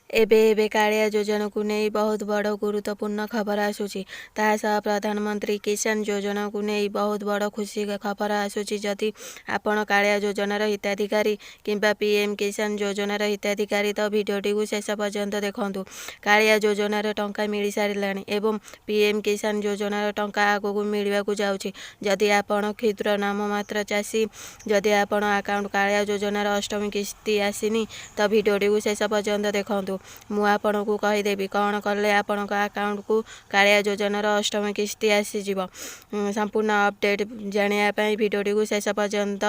एबे कालिया योजना को नहीं बहुत बड़ गुरुत्वपूर्ण खबर आसुची। तासह प्रधानमंत्री किसान योजना को नहीं बहुत बड़ खुशी खबर आसुची। जदि आपण कालिया योजनार हिताधिकारी किंबा पीएम किसान योजनार हिताधिकारी तो भिडियोटी को शेष पर्यंत देखंतु। कालिया योजनार टंका मिल सारिलाणी एवं पीएम किसान योजनार टंका आगकू मिलवाकू जाउची। जदि आपण क्षुद्र नाममात्र चाषी, जदि आपण अकाउंट कालिया योजनार अष्टमी किस्ती आसीनी तो भिडियोटी को शेष पर्यंत देखंतु। मु आपण को कहीदेवी कौन कले आपण अकाउंट को कालिया योजनार अष्टमी किस्ती आसीजिव। संपूर्ण अपडेट जानापी भिडियोटी को शेष पर्यंत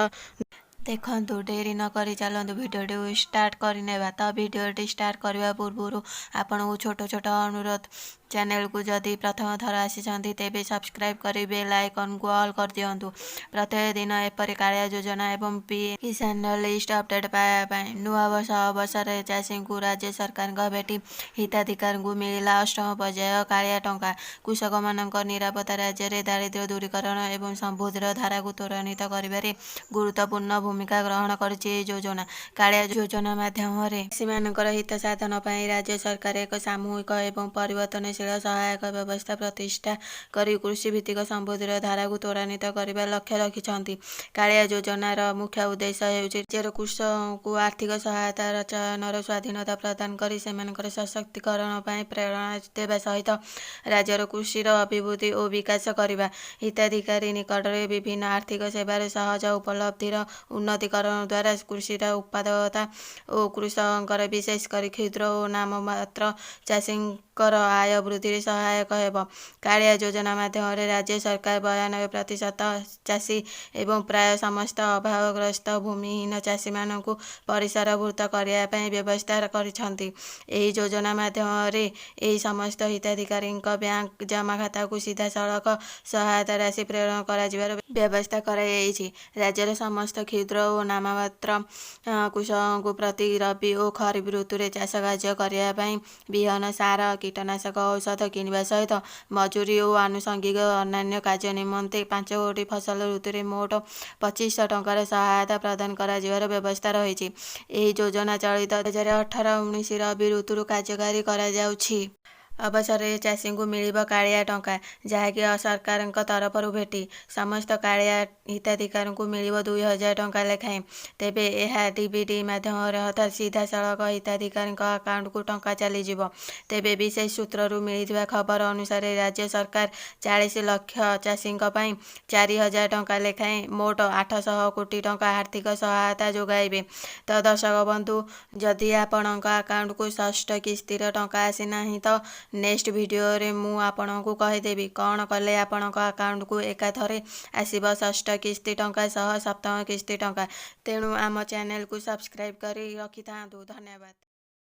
देखंतु। डेरी न करी चलतु भिडियोटी को स्टार्ट करनेबा। तो भिडियोटी स्टार्ट करने पूर्व आपण को छोट छोट अनुरोध, चैनल को जदि प्रथम थर आसी तेबे सब्सक्राइब करी बेल आइकन को ऑल कर दियंतु। प्रत्येक दिन एपरी कालिया योजना एवं पीएम किसान लिस्ट अपडेट पाइबा नुआ वर्ष अवसर चाषी को राज्य सरकार भेटी हिताधिकारी को मिला अष्टम पर्याय कालिया टंका। कृषक मानक निरापत्ता, राज्य में दारिद्र्य दूरीकरण एवं समृद्धिर धारा को त्वरान्वित करिबारे गुरुत्वपूर्ण भूमिका ग्रहण करिछि। योजना कालिया योजना माध्यम चाषी मानकर हित साधन पाई राज्य सरकार एक सामूहिक एवं परिवर्तनशील सहायक व्यवस्था प्रतिष्ठा करी कृषि भित्तिक समृद्धिर धारा को त्वरान्वित करने लक्ष्य रखिछंती। कालिया योजनार मुख्य उद्देश्य हेउछि राज्यर कृषक को आर्थिक सहायता, चयनर स्वाधीनता प्रदान करी सेमानकर सशक्तिकरण पाई प्रेरणा देवा सहित राज्यर कृषिर अभिवृद्धि और विकास करवा। हिताधिकारी निकट में विभिन्न आर्थिक सेवार सहज उपलब्धिर उन्नतीकरण द्वारा कृषिर उत्पादकता और कृषकर विशेषकर क्षुद्र और नाममात्र चाषींकर आय वृद्धि सहायक हेब। कालिया योजना माध्यम राज्य सरकार 92% चाषी एवं प्राय समस्त अभावग्रस्त भूमिहीन चाषी मानक परिसरभूत करने व्यवस्था करिछंती। एही योजना माध्यम एही समस्त हिताधिकारी बैंक जमा खाता को सीधा सड़क सहायता राशि प्रेरण कर व्यवस्था कराई। राज्यर समस्त क्षुद्र और नाममात्र कृषक को प्रति रबी और खरीफ ऋतु में चाष कार्य करने विहन, सार, कीटनाशक औषध किणवा सहित मजूरी और आनुषंगिक अन्य कार्य निमंते 5 गोटी फसल ऋतु में मोट 2500 टंकार सहायता प्रदान कर व्यवस्था रही। एही योजना चलित 2018-19 रबी ऋतु कार्यकारी कराଯାଉଛି। अवसर चाषी को मिल कालिया टंका जहाँकि सरकार तरफ भेटी समस्त कालिया हिताधिकारी को मिल 2000 टंका लेखाएं। तेबे यह डीबीटी माध्यम अर्थात सीधा सड़क हिताधिकारी अकाउंट को टंका चलीजिव। तेबे विशेष सूत्रु मिलता खबर अनुसार राज्य सरकार 40 लाख चाषी 4000 टंका लेखाएं मोट 800 कोटी टंका आर्थिक सहायता जोगाइबे। तो दर्शक बंधु, जदि आपण अकाउंट को षष्ठ किस्तीर टंका आसीना तो नेक्स्ट वीडियो रे मु आपण को कहीदेवी कौन कले आपण अकाउंट को एकाथरे आसीब षष्ठ किस्ती टंका सह सप्तम किस्ती टंका। तेणु आम चैनल को सब्सक्राइब करी रखि थांतु। धन्यवाद।